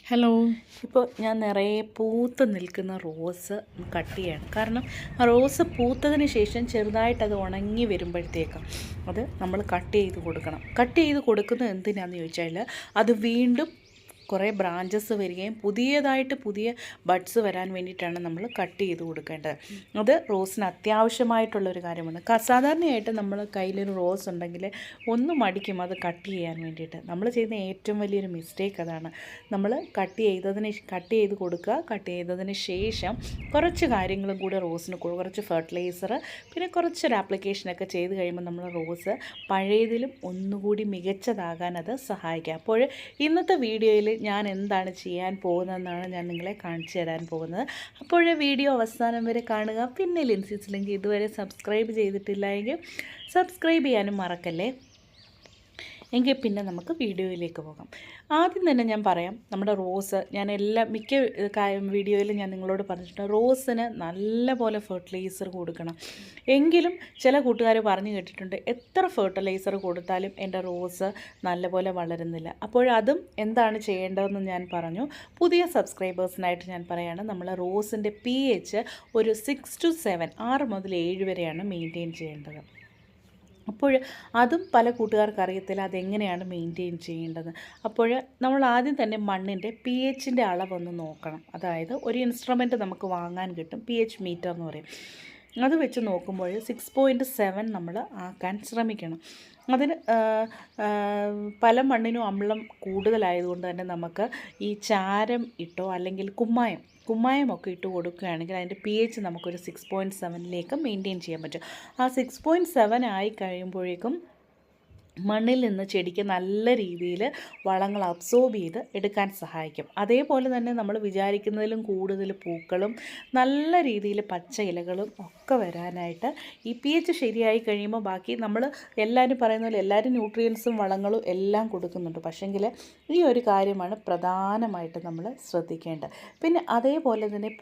Hello. ഇപ്പോൾ ഞാൻ നിറയെ പൂത്ത് നിൽക്കുന്ന റോസ് കട്ട് ചെയ്യാണ്. കാരണം റോസ് പൂത്തതിന് ശേഷം ചെറുതായിട്ട് അത് ഉണങ്ങി വരുമ്പോഴത്തേക്കും അത് നമ്മൾ കട്ട് ചെയ്ത് കൊടുക്കണം. കട്ട് ചെയ്ത് കൊടുക്കുന്നത് എന്തിനാണെന്ന് ചോദിച്ചാൽ അത് വീണ്ടും കുറേ ബ്രാഞ്ചസ് വരികയും പുതിയ ബഡ്സ് വരാൻ വേണ്ടിയിട്ടാണ് നമ്മൾ കട്ട് ചെയ്ത് കൊടുക്കേണ്ടത്. അത് റോസിന് അത്യാവശ്യമായിട്ടുള്ളൊരു കാര്യമാണ്. സാധാരണയായിട്ട് നമ്മൾ കയ്യിലൊരു റോസ് ഉണ്ടെങ്കിൽ ഒന്ന് മടിക്കും അത് കട്ട് ചെയ്യാൻ വേണ്ടിയിട്ട്. നമ്മൾ ചെയ്യുന്ന ഏറ്റവും വലിയൊരു മിസ്റ്റേക്ക് അതാണ്. നമ്മൾ കട്ട് ചെയ്ത് കൊടുക്കുക. കട്ട് ചെയ്തതിന് ശേഷം കുറച്ച് കാര്യങ്ങളും കൂടെ റോസിന് കുറച്ച് ഫെർട്ടിലൈസർ, പിന്നെ കുറച്ചൊരു ആപ്ലിക്കേഷനൊക്കെ ചെയ്ത് കഴിയുമ്പോൾ നമ്മൾ റോസ് പഴയതിലും ഒന്നുകൂടി മികച്ചതാകാൻ അത് സഹായിക്കുക. അപ്പോൾ ഇന്നത്തെ വീഡിയോയിൽ ഞാൻ എന്താണ് ചെയ്യാൻ പോകുന്നതെന്നാണ് ഞാൻ നിങ്ങളെ കാണിച്ചു തരാൻ പോകുന്നത്. അപ്പോൾ വീഡിയോ അവസാനം വരെ കാണുക. പിന്നെ ലിൻസിസ് ലിങ്ക് ഇതുവരെ സബ്സ്ക്രൈബ് ചെയ്തിട്ടില്ല എങ്കിൽ സബ്സ്ക്രൈബ് ചെയ്യാനും മറക്കല്ലേ. എങ്കിൽ പിന്നെ നമുക്ക് വീഡിയോയിലേക്ക് പോകാം. ആദ്യം തന്നെ ഞാൻ പറയാം, നമ്മുടെ റോസ് ഞാൻ മിക്ക വീഡിയോയിലും ഞാൻ നിങ്ങളോട് പറഞ്ഞിട്ടുണ്ട്, റോസിന് നല്ല പോലെ ഫെർട്ടിലൈസർ കൊടുക്കണം. എങ്കിലും ചില കൂട്ടുകാർ പറഞ്ഞു കേട്ടിട്ടുണ്ട്, എത്ര ഫെർട്ടിലൈസർ കൊടുത്താലും എൻ്റെ റോസ് നല്ലപോലെ വളരുന്നില്ല. അപ്പോഴതും എന്താണ് ചെയ്യേണ്ടതെന്ന് ഞാൻ പറഞ്ഞു. പുതിയ സബ്സ്ക്രൈബേഴ്സിനായിട്ട് ഞാൻ പറയുകയാണ്, നമ്മൾ റോസിൻ്റെ pH ഒരു 6 to 7, 6 മുതൽ 7 വരെയാണ് മെയിൻറ്റെയിൻ ചെയ്യേണ്ടത്. അപ്പോൾ അതും പല കൂട്ടുകാർക്ക് അറിയത്തില്ല അതെങ്ങനെയാണ് മെയിൻറ്റെയിൻ ചെയ്യേണ്ടത്. അപ്പോൾ നമ്മൾ ആദ്യം തന്നെ മണ്ണിൻ്റെ pHൻ്റെ അളവൊന്ന് നോക്കണം. അതായത് ഒരു ഇൻസ്ട്രുമെൻറ്റ് നമുക്ക് വാങ്ങാൻ കിട്ടും, pH മീറ്റർ എന്ന് പറയും. അത് വെച്ച് നോക്കുമ്പോൾ 6.7 നമ്മൾ ആക്കാൻ ശ്രമിക്കണം. അതിന് പല മണ്ണിനും അമ്ലം കൂടുതലായതുകൊണ്ട് തന്നെ നമുക്ക് ഈ ചാരം ഇട്ടോ അല്ലെങ്കിൽ കുമ്മായമൊക്കെ ഇട്ട് കൊടുക്കുകയാണെങ്കിൽ അതിൻ്റെ pH നമുക്കൊരു 6.7 മെയിൻറ്റെയിൻ ചെയ്യാൻ പറ്റും. ആ 6.7 ആയി കഴിയുമ്പോഴേക്കും മണ്ണിൽ നിന്ന് ചെടിക്ക് നല്ല രീതിയിൽ വളങ്ങൾ അബ്സോർബ് ചെയ്ത് എടുക്കാൻ സഹായിക്കും. അതേപോലെ തന്നെ നമ്മൾ വിചാരിക്കുന്നതിലും കൂടുതൽ പൂക്കളും നല്ല രീതിയിൽ പച്ച ഇലകളും ഒക്കെ വരാനായിട്ട് ഈ pH ശരിയായി കഴിയുമ്പോൾ ബാക്കി നമ്മൾ എല്ലാവരും പറയുന്ന പോലെ എല്ലാവരും ന്യൂട്രിയൻസും വളങ്ങളും എല്ലാം കൊടുക്കുന്നുണ്ട്. പക്ഷേങ്കിൽ ഈ ഒരു കാര്യമാണ് പ്രധാനമായിട്ട് നമ്മൾ ശ്രദ്ധിക്കേണ്ടത്. പിന്നെ അതേപോലെ തന്നെ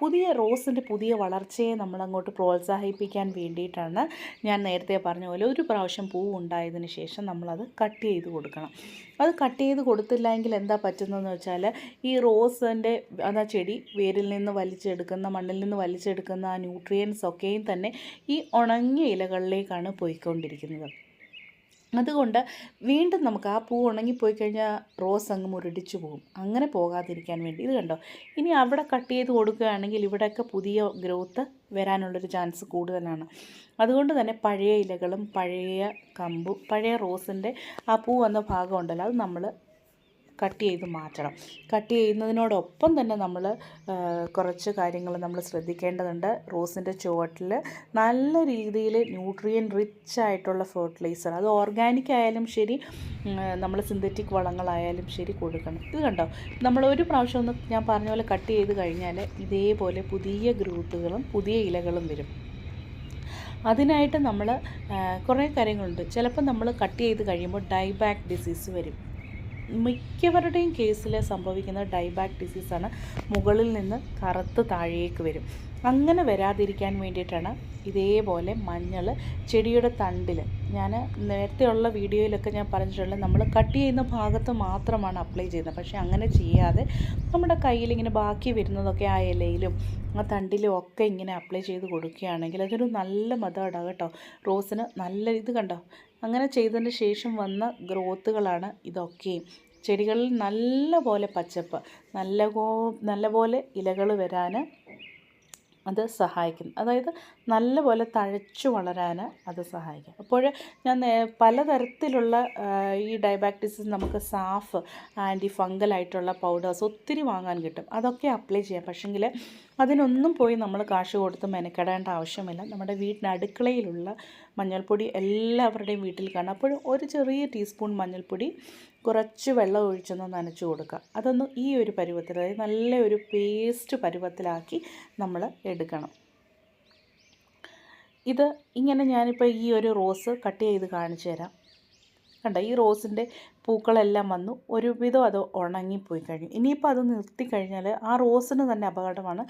റോസിൻ്റെ പുതിയ വളർച്ചയെ നമ്മളങ്ങോട്ട് പ്രോത്സാഹിപ്പിക്കാൻ വേണ്ടിയിട്ടാണ് ഞാൻ നേരത്തെ പറഞ്ഞ പോലെ ഒരു പ്രാവശ്യം പൂ ഉണ്ടായതിന് ശേഷം നമ്മളത് കട്ട് ചെയ്ത് കൊടുക്കണം. അത് കട്ട് ചെയ്ത് കൊടുത്തില്ല എങ്കിൽ എന്താ പറ്റുന്നതെന്ന് വെച്ചാൽ ഈ റോസിൻ്റെ ചെടി വേരിൽ നിന്ന് മണ്ണിൽ നിന്ന് വലിച്ചെടുക്കുന്ന ആ ന്യൂട്രിയൻസ് ഒക്കെയും തന്നെ ഈ ഉണങ്ങിയ ഇലകളിലേക്കാണ് പോയിക്കൊണ്ടിരിക്കുന്നത്. അതുകൊണ്ട് വീണ്ടും നമുക്ക് ആ പൂ ഉണങ്ങിപ്പോയി കഴിഞ്ഞാൽ റോസ് അങ്ങ് മുരടിച്ചു പോകും. അങ്ങനെ പോകാതിരിക്കാൻ വേണ്ടി ഇത് കണ്ടോ, ഇനി അവിടെ കട്ട് ചെയ്ത് കൊടുക്കുകയാണെങ്കിൽ ഇവിടെയൊക്കെ പുതിയ ഗ്രോത്ത് വരാനുള്ളൊരു ചാൻസ് കൂടുതലാണ്. അതുകൊണ്ട് തന്നെ പഴയ ഇലകളും പഴയ റോസിൻ്റെ ആ പൂ വന്ന ഭാഗം ഉണ്ടല്ലോ, അത് നമ്മൾ കട്ട് ചെയ്ത് മാറ്റണം. കട്ട് ചെയ്യുന്നതിനോടൊപ്പം തന്നെ നമ്മൾ കുറച്ച് കാര്യങ്ങൾ നമ്മൾ ശ്രദ്ധിക്കേണ്ടതുണ്ട്. റോസിൻ്റെ ചുവട്ടിൽ നല്ല രീതിയിൽ ന്യൂട്രിയൻ റിച്ച് ആയിട്ടുള്ള ഫെർട്ടിലൈസർ, അത് ഓർഗാനിക് ആയാലും ശരി നമ്മൾ സിന്തറ്റിക് വളങ്ങളായാലും ശരി കൊടുക്കണം. ഇത് കണ്ടോ, നമ്മൾ ഒരു പ്രാവശ്യം ഒന്ന് ഞാൻ പറഞ്ഞ പോലെ കട്ട് ചെയ്ത് കഴിഞ്ഞാൽ ഇതേപോലെ പുതിയ ഗ്രോത്തുകളും പുതിയ ഇലകളും വരും. അതിനായിട്ട് നമ്മൾ കുറേ കാര്യങ്ങളുണ്ട്. ചിലപ്പോൾ നമ്മൾ കട്ട് ചെയ്ത് കഴിയുമ്പോൾ ഡൈബാക്ക് ഡിസീസ് വരും. മിക്കവരുടെയും കേസിൽ സംഭവിക്കുന്ന ഡൈബാക്ക് ഡിസീസാണ്. മുകളിൽ നിന്ന് കറുത്ത് താഴേക്ക് വരും. അങ്ങനെ വരാതിരിക്കാൻ വേണ്ടിയിട്ടാണ് ഇതേപോലെ മഞ്ഞൾ ചെടിയുടെ തണ്ടിൽ, ഞാൻ നേരത്തെയുള്ള വീഡിയോയിലൊക്കെ ഞാൻ പറഞ്ഞിട്ടുള്ളത് നമ്മൾ കട്ട് ചെയ്യുന്ന ഭാഗത്ത് മാത്രമാണ് അപ്ലൈ ചെയ്യുന്നത്. പക്ഷേ അങ്ങനെ ചെയ്യാതെ നമ്മുടെ കയ്യിലിങ്ങനെ ബാക്കി വരുന്നതൊക്കെ ആ ഇലയിലും ആ തണ്ടിലും ഒക്കെ ഇങ്ങനെ അപ്ലൈ ചെയ്ത് കൊടുക്കുകയാണെങ്കിൽ അതൊരു നല്ല മെത്തേഡാണ് കേട്ടോ. റോസിന് നല്ല ഇത് കണ്ടോ, അങ്ങനെ ചെയ്തതിന് ശേഷം വന്ന ഗ്രോത്തുകളാണ് ഇതൊക്കെയും. ചെടികളിൽ നല്ല പോലെ പച്ചപ്പ്, നല്ല പോലെ ഇലകൾ വരാൻ അത് സഹായിക്കും. അതായത് നല്ല പോലെ തഴച്ചു വളരാൻ അത് സഹായിക്കും. അപ്പോൾ ഞാൻ പലതരത്തിലുള്ള ഈ ഡയബാറ്റിസിസ് നമുക്ക് സാഫ് ആൻറ്റി ഫംഗലായിട്ടുള്ള പൗഡേഴ്സ് ഒത്തിരി വാങ്ങാൻ കിട്ടും. അതൊക്കെ അപ്ലൈ ചെയ്യാം. പക്ഷേങ്കിൽ അതിനൊന്നും പോയി നമ്മൾ കാശ് കൊടുത്ത് മെനക്കെടേണ്ട ആവശ്യമില്ല. നമ്മുടെ അടുക്കളയിലുള്ള മഞ്ഞൾപ്പൊടി എല്ലാവരുടെയും വീട്ടിൽ കാണാം. അപ്പോൾ ഒരു ചെറിയ ടീസ്പൂൺ മഞ്ഞൾപ്പൊടി കുറച്ച് വെള്ളം ഒഴിച്ചൊന്ന് നനച്ച് കൊടുക്കുക. അതൊന്ന് ഈ ഒരു പരുവത്തിൽ, അതായത് നല്ല ഒരു പേസ്റ്റ് പരുവത്തിലാക്കി നമ്മൾ എടുക്കണം. ഇത് ഇങ്ങനെ ഞാനിപ്പോൾ ഈ ഒരു റോസ് കട്ട് ചെയ്ത് കാണിച്ചു തരാം. കണ്ടോ, ഈ റോസിൻ്റെ പൂക്കളെല്ലാം വന്നു, ഒരുവിധം അത് ഉണങ്ങിപ്പോയി കഴിഞ്ഞു. ഇനിയിപ്പോൾ അത് നിർത്തിക്കഴിഞ്ഞാൽ ആ റോസിന് തന്നെ അപകടമാണ്.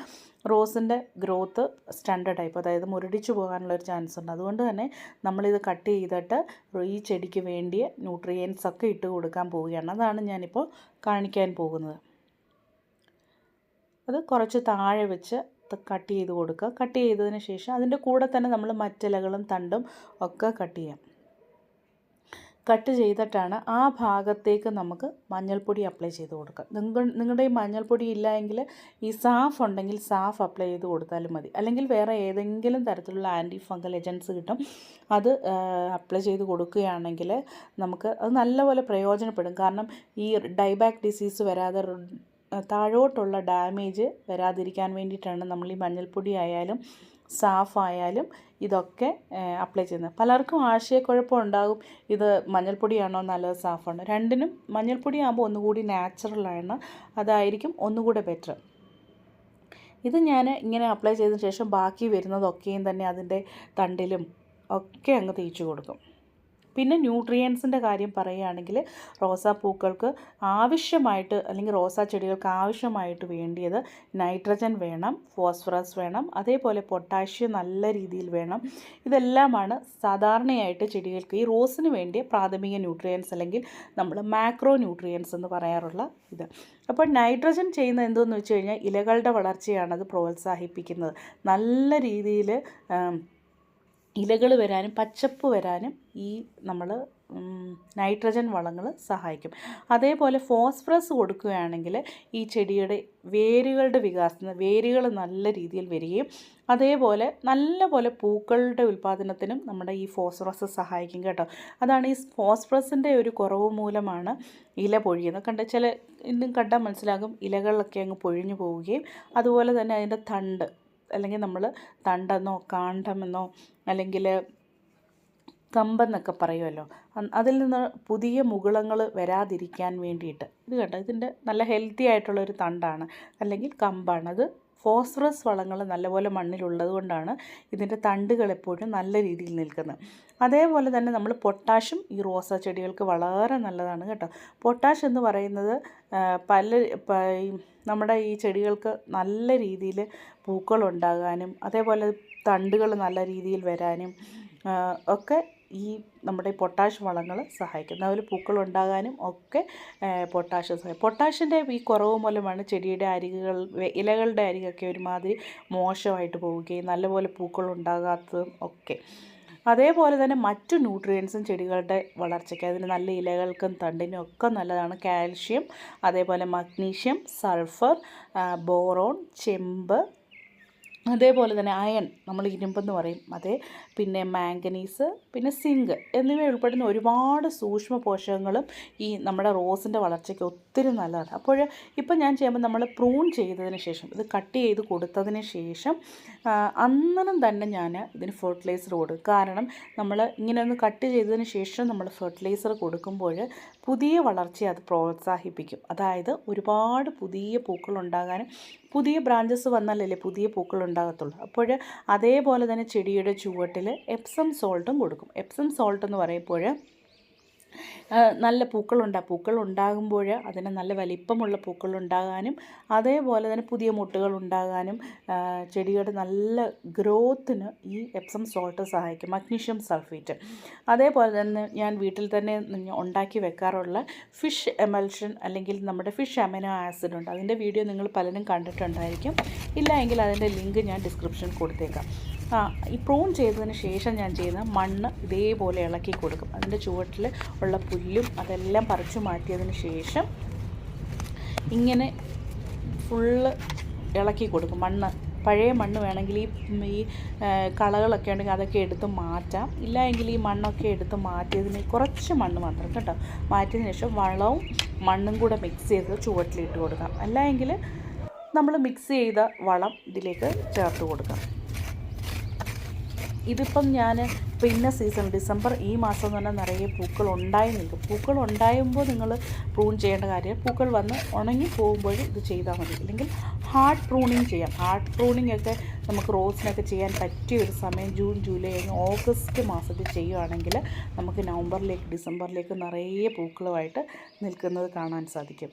റോസിൻ്റെ ഗ്രോത്ത് സ്റ്റണ്ടഡായി, അതായത് മുരടിച്ചു പോകാനുള്ളൊരു ചാൻസ് ഉണ്ട്. അതുകൊണ്ട് തന്നെ നമ്മളിത് കട്ട് ചെയ്തിട്ട് ഈ ചെടിക്ക് വേണ്ടിയ ന്യൂട്രിയൻസ് ഒക്കെ ഇട്ട് കൊടുക്കാൻ പോവുകയാണ്. അതാണ് ഞാനിപ്പോൾ കാണിക്കാൻ പോകുന്നത്. അത് കുറച്ച് താഴെ വെച്ച് കട്ട് ചെയ്ത് കൊടുക്കുക. കട്ട് ചെയ്തതിന് ശേഷം അതിൻ്റെ കൂടെ തന്നെ നമ്മൾ മറ്റിലകളും തണ്ടും ഒക്കെ കട്ട് ചെയ്യാം. കട്ട് ചെയ്തിട്ടാണ് ആ ഭാഗത്തേക്ക് നമുക്ക് മഞ്ഞൾപ്പൊടി അപ്ലൈ ചെയ്ത് കൊടുക്കുക. നിങ്ങളുടെ ഈ മഞ്ഞൾപ്പൊടി ഇല്ല എങ്കിൽ ഈ സാഫ് ഉണ്ടെങ്കിൽ സാഫ് അപ്ലൈ ചെയ്ത് കൊടുത്താലും മതി. അല്ലെങ്കിൽ വേറെ ഏതെങ്കിലും തരത്തിലുള്ള ആൻറ്റി ഫംഗൽ ഏജൻറ്റ്സ് കിട്ടും, അത് അപ്ലൈ ചെയ്ത് കൊടുക്കുകയാണെങ്കിൽ നമുക്ക് അത് നല്ലപോലെ പ്രയോജനപ്പെടും. കാരണം ഈ ഡൈബാക്ക് ഡിസീസ് വരാതെ താഴോട്ടുള്ള ഡാമേജ് വരാതിരിക്കാൻ വേണ്ടിയിട്ടാണ് നമ്മൾ ഈ മഞ്ഞൾപ്പൊടി ആയാലും സാഫായാലും ഇതൊക്കെ അപ്ലൈ ചെയ്യുന്നത്. പലർക്കും ആശയക്കുഴപ്പം ഉണ്ടാകും, ഇത് മഞ്ഞൾപ്പൊടിയാണോ നല്ലത് സാഫാണോ. രണ്ടിനും മഞ്ഞൾപ്പൊടി ആകുമ്പോൾ ഒന്നുകൂടി നാച്ചുറലാണ്, അതായിരിക്കും ഒന്നുകൂടെ ബെറ്റർ. ഇത് ഞാൻ ഇങ്ങനെ അപ്ലൈ ചെയ്തതിന് ശേഷം ബാക്കി വരുന്നതൊക്കെയും തന്നെ അതിൻ്റെ തണ്ടിലും ഒക്കെ അങ്ങ് തേച്ച് കൊടുക്കും. പിന്നെ ന്യൂട്രിയൻസിൻ്റെ കാര്യം പറയുകയാണെങ്കിൽ റോസാപ്പൂക്കൾക്ക് ആവശ്യമായിട്ട് അല്ലെങ്കിൽ റോസാ ചെടികൾക്ക് ആവശ്യമായിട്ട് വേണ്ടിയത് നൈട്രജൻ വേണം, ഫോസ്ഫറസ് വേണം, അതേപോലെ പൊട്ടാഷ്യം നല്ല രീതിയിൽ വേണം. ഇതെല്ലാമാണ് സാധാരണയായിട്ട് ചെടികൾക്ക് ഈ റോസിന് വേണ്ടിയ പ്രാഥമിക ന്യൂട്രിയൻസ് അല്ലെങ്കിൽ നമ്മൾ മാക്രോ ന്യൂട്രിയൻസ് എന്ന് പറയാറുള്ള ഇത്. അപ്പോൾ നൈട്രജൻ ചെയ്യുന്നത് എന്തെന്ന് വെച്ച് കഴിഞ്ഞാൽ ഇലകളുടെ വളർച്ചയാണത് പ്രോത്സാഹിപ്പിക്കുന്നത്. നല്ല രീതിയിൽ ഇലകൾ വരാനും പച്ചപ്പ് വരാനും ഈ നമ്മൾ നൈട്രജൻ വളങ്ങൾ സഹായിക്കും. അതേപോലെ ഫോസ്ഫറസ് കൊടുക്കുകയാണെങ്കിൽ ഈ ചെടിയുടെ വേരുകളുടെ വികാസത്തിന് വേരുകൾ നല്ല രീതിയിൽ വരികയും അതേപോലെ നല്ലപോലെ പൂക്കളുടെ ഉൽപ്പാദനത്തിനും നമ്മുടെ ഈ ഫോസ്ഫറസ് സഹായിക്കും കേട്ടോ. അതാണ് ഈ ഫോസ്ഫറസിൻ്റെ ഒരു കുറവ് മൂലമാണ് ഇല പൊഴിയുന്നത്. ചില ഇന്നും കണ്ടാൽ മനസ്സിലാകും ഇലകളിലൊക്കെ അങ്ങ് പൊഴിഞ്ഞു പോവുകയും അതുപോലെ തന്നെ അതിൻ്റെ തണ്ട് അല്ലെങ്കിൽ നമ്മൾ തണ്ടെന്നോ കാണ്ഡമെന്നോ അല്ലെങ്കിൽ കമ്പെന്നൊക്കെ പറയുമല്ലോ, അതിൽ നിന്ന് പുതിയ മുകുളങ്ങൾ വരാതിരിക്കാൻ വേണ്ടിയിട്ട് ഇത് കണ്ടോ, ഇതിൻ്റെ നല്ല ഹെൽത്തി ആയിട്ടുള്ളൊരു തണ്ടാണ് അല്ലെങ്കിൽ കമ്പാണ്. അത് ഫോസ്ഫറസ് വളങ്ങൾ നല്ലപോലെ മണ്ണിലുള്ളത് കൊണ്ടാണ് ഇതിൻ്റെ തണ്ടുകൾ എപ്പോഴും നല്ല രീതിയിൽ നിൽക്കുന്നത്. അതേപോലെ തന്നെ നമ്മൾ പൊട്ടാഷ്യം ഈ റോസാ ചെടികൾക്ക് വളരെ നല്ലതാണ് കേട്ടോ. പൊട്ടാഷ് എന്ന് പറയുന്നത് നമ്മുടെ ഈ ചെടികൾക്ക് നല്ല രീതിയിൽ പൂക്കളുണ്ടാകാനും അതേപോലെ തണ്ടുകൾ നല്ല രീതിയിൽ വരാനും ഒക്കെ ഈ നമ്മുടെ പൊട്ടാഷ് വളങ്ങൾ സഹായിക്കും. അതുപോലെ പൂക്കളുണ്ടാകാനും ഒക്കെ പൊട്ടാഷ്യം സഹായിക്കും. പൊട്ടാഷിൻ്റെ ഈ കുറവ് മൂലമാണ് ചെടിയുടെ അരികുകൾ ഇലകളുടെ അരികൊക്കെ ഒരുമാതിരി മോശമായിട്ട് പോവുകയും നല്ലപോലെ പൂക്കളുണ്ടാകാത്തതും ഒക്കെ. അതേപോലെ തന്നെ മറ്റു ന്യൂട്രിയൻസും ചെടികളുടെ വളർച്ചയ്ക്ക് അതിന് നല്ല ഇലകൾക്കും തണ്ടിനും ഒക്കെ നല്ലതാണ്. കാൽഷ്യം, അതേപോലെ മഗ്നീഷ്യം, സൾഫർ, ബോറോൺ, ചെമ്പ്, അതേപോലെ തന്നെ അയൺ നമ്മൾ ഇരുമ്പെന്ന് പറയും, അതേ പിന്നെ മാംഗനീസ്, പിന്നെ സിങ്ക് എന്നിവ ഉൾപ്പെടുന്ന ഒരുപാട് സൂക്ഷ്മ പോഷകങ്ങളും ഈ നമ്മുടെ റോസിൻ്റെ വളർച്ചയ്ക്ക് ഒത്തിരി നല്ലതാണ്. അപ്പോൾ ഇപ്പം ഞാൻ ചെയ്യുമ്പോൾ നമ്മൾ പ്രൂൺ ചെയ്തതിന് ശേഷം ഇത് കട്ട് ചെയ്ത് കൊടുത്തതിന് ശേഷം അന്നേരം തന്നെ ഞാൻ ഇതിന് ഫെർട്ടിലൈസർ കൊടുക്കും. കാരണം നമ്മൾ ഇങ്ങനെ ഒന്ന് കട്ട് ചെയ്തതിന് ശേഷം നമ്മൾ ഫെർട്ടിലൈസർ കൊടുക്കുമ്പോൾ പുതിയ വളർച്ചയെ അത് പ്രോത്സാഹിപ്പിക്കും. അതായത് ഒരുപാട് പുതിയ പൂക്കൾ ഉണ്ടാകാനും പുതിയ ബ്രാഞ്ചസ് വന്നാലല്ലേ പുതിയ പൂക്കൾ ഉണ്ടാകത്തുള്ളൂ. അപ്പോൾ അതേപോലെ തന്നെ ചെടിയുടെ ചുവട്ടിൽ എപ്സം സോൾട്ടും കൊടുക്കും. എപ്സം സോൾട്ട് എന്ന് പറയുമ്പോൾ നല്ല പൂക്കൾ ഉണ്ടാകുമ്പോൾ അതിന് നല്ല വലിപ്പമുള്ള പൂക്കൾ ഉണ്ടാകാനും അതേപോലെ തന്നെ പുതിയ മുട്ടുകൾ ഉണ്ടാകാനും ചെടിയുടെ നല്ല ഗ്രോത്തിന് ഈ എപ്സം സോൾട്ട് സഹായിക്കും. Magnesium sulphate. അതേപോലെ തന്നെ ഞാൻ വീട്ടിൽ തന്നെ ഉണ്ടാക്കി വെക്കാറുള്ള ഫിഷ് എമൽഷൻ അല്ലെങ്കിൽ നമ്മുടെ ഫിഷ് അമിനോ ആസിഡ് ഉണ്ട്. അതിൻ്റെ വീഡിയോ നിങ്ങൾ പലരും കണ്ടിട്ടുണ്ടായിരിക്കും. ഇല്ല എങ്കിൽ അതിൻ്റെ ലിങ്ക് ഞാൻ ഡിസ്ക്രിപ്ഷനിൽ കൊടുത്തേക്കാം. ഈ പ്രൂൺ ചെയ്തതിന് ശേഷം ഞാൻ ചെയ്യുന്ന മണ്ണ് ഇതേപോലെ ഇളക്കി കൊടുക്കും. അതിൻ്റെ ചുവട്ടിൽ ഉള്ള പുല്ലും അതെല്ലാം പറിച്ചു മാറ്റിയതിന് ശേഷം ഇങ്ങനെ ഫുള്ള് ഇളക്കി കൊടുക്കും. പഴയ മണ്ണ് വേണമെങ്കിൽ ഈ കളകളൊക്കെ ഉണ്ടെങ്കിൽ അതൊക്കെ എടുത്ത് മാറ്റാം. ഇല്ല എങ്കിൽ ഈ മണ്ണൊക്കെ എടുത്ത് മാറ്റിയതിന് കുറച്ച് മണ്ണ് മാത്രം കേട്ടോ മാറ്റിയതിന് ശേഷം വളവും മണ്ണും കൂടെ മിക്സ് ചെയ്ത് ചുവട്ടിലിട്ട് കൊടുക്കാം. അല്ല എങ്കിൽ നമ്മൾ മിക്സ് ചെയ്ത വളം ഇതിലേക്ക് ചേർത്ത് കൊടുക്കാം. ഇതിപ്പം ഞാൻ ഇപ്പോൾ ഇന്ന സീസൺ ഡിസംബർ ഈ മാസം എന്ന് പറഞ്ഞാൽ നിറയെ പൂക്കൾ ഉണ്ടായി നിൽക്കും. പൂക്കൾ ഉണ്ടായുമ്പോൾ നിങ്ങൾ പ്രൂൺ ചെയ്യേണ്ട കാര്യം പൂക്കൾ വന്ന് ഉണങ്ങി പോകുമ്പോൾ ഇത് ചെയ്താൽ മതി. അല്ലെങ്കിൽ ഹാർഡ് പ്രൂണിങ് ചെയ്യാം. ഹാർഡ് പ്രൂണിങ് ഒക്കെ നമുക്ക് റോസിനൊക്കെ ചെയ്യാൻ പറ്റിയ ഒരു സമയം ജൂൺ, ജൂലൈ കഴിഞ്ഞ് ഓഗസ്റ്റ് മാസത്തിൽ ചെയ്യുകയാണെങ്കിൽ നമുക്ക് നവംബറിലേക്ക് ഡിസംബറിലേക്ക് നിറയെ പൂക്കളുമായിട്ട് നിൽക്കുന്നത് കാണാൻ സാധിക്കും.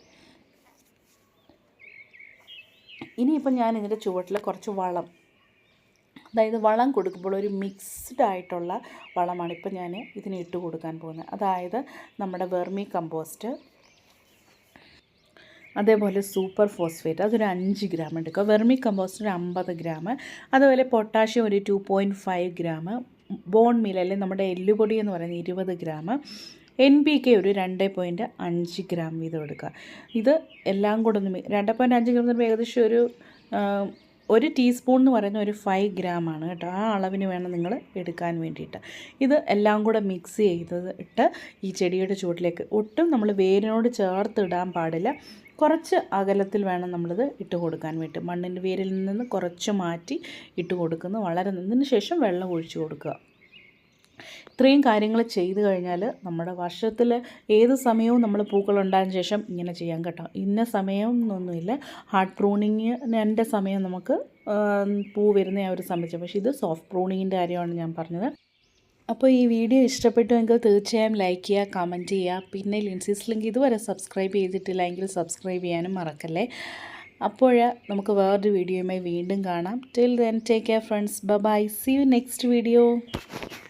ഇനിയിപ്പം ഞാൻ ഇതിൻ്റെ ചുവട്ടിൽ കുറച്ച് വളം, അതായത് വളം കൊടുക്കുമ്പോൾ ഒരു മിക്സ്ഡ് ആയിട്ടുള്ള വളമാണ് ഇപ്പം ഞാൻ ഇതിന് ഇട്ട് കൊടുക്കാൻ പോകുന്നത്. അതായത് നമ്മുടെ വെർമി കമ്പോസ്റ്റ്, അതേപോലെ സൂപ്പർ ഫോസ്ഫേറ്റ് അതൊരു 5 ഗ്രാം എടുക്കുക. വെർമി കമ്പോസ്റ്റ് ഒരു 50 ഗ്രാം. അതുപോലെ പൊട്ടാഷ്യം ഒരു 2.5 ഗ്രാം. ബോൺ മീൽ അല്ലെങ്കിൽ നമ്മുടെ എല്ലുപൊടി എന്ന് പറയുന്നത് 20 ഗ്രാം. NPK ഒരു 2.5 ഗ്രാം വീതം എടുക്കുക. ഇത് എല്ലാം കൂടെ ഒന്ന് 2.5 ഗ്രാം എന്ന് പറയുമ്പോൾ ഏകദേശം ഒരു ടീസ്പൂൺ എന്ന് പറയുന്ന ഒരു 5 ഗ്രാമാണ് കേട്ടോ. ആ അളവിന് വേണം നിങ്ങൾ എടുക്കാൻ വേണ്ടിയിട്ട്. ഇത് എല്ലാം കൂടെ മിക്സ് ചെയ്തിട്ട് ഈ ചെടിയുടെ ചുവട്ടിലേക്ക് ഒട്ടും നമ്മൾ വേരിനോട് ചേർത്ത് ഇടാൻ പാടില്ല. കുറച്ച് അകലത്തിൽ വേണം നമ്മളിത് ഇട്ട് കൊടുക്കാൻ വേണ്ടി. മണ്ണിൻ്റെ വേരിൽ നിന്ന് കുറച്ച് മാറ്റി ഇട്ട് കൊടുക്കുന്നത് വളരെ നന്നതിന് ശേഷം വെള്ളം ഒഴിച്ച് കൊടുക്കുക. ഇത്രയും കാര്യങ്ങൾ ചെയ്ത് കഴിഞ്ഞാൽ നമ്മുടെ വർഷത്തിൽ ഏത് സമയവും നമ്മൾ പൂക്കളുണ്ടായതിന് ശേഷം ഇങ്ങനെ ചെയ്യാം കേട്ടോ. ഇന്ന സമയം എന്നൊന്നുമില്ല. ഹാർഡ് പ്രൂണിങ്ങിൻ്റെ സമയം നമുക്ക് പൂ വരുന്ന ആ ഒരു സമയം. പക്ഷേ ഇത് സോഫ്റ്റ് പ്രൂണിങ്ങിൻ്റെ കാര്യമാണ് ഞാൻ പറഞ്ഞത്. അപ്പോൾ ഈ വീഡിയോ ഇഷ്ടപ്പെട്ടുവെങ്കിൽ തീർച്ചയായും ലൈക്ക് ചെയ്യുക, കമൻറ്റ് ചെയ്യുക. പിന്നെ ലിൻസീസ് ലിങ്ക് ഇതുവരെ സബ്സ്ക്രൈബ് ചെയ്തിട്ടില്ല എങ്കിൽ സബ്സ്ക്രൈബ് ചെയ്യാനും മറക്കല്ലേ. അപ്പോൾ നമുക്ക് വേറൊരു വീഡിയോയുമായി വീണ്ടും കാണാം. Till then take care friends. Bye. See you next video.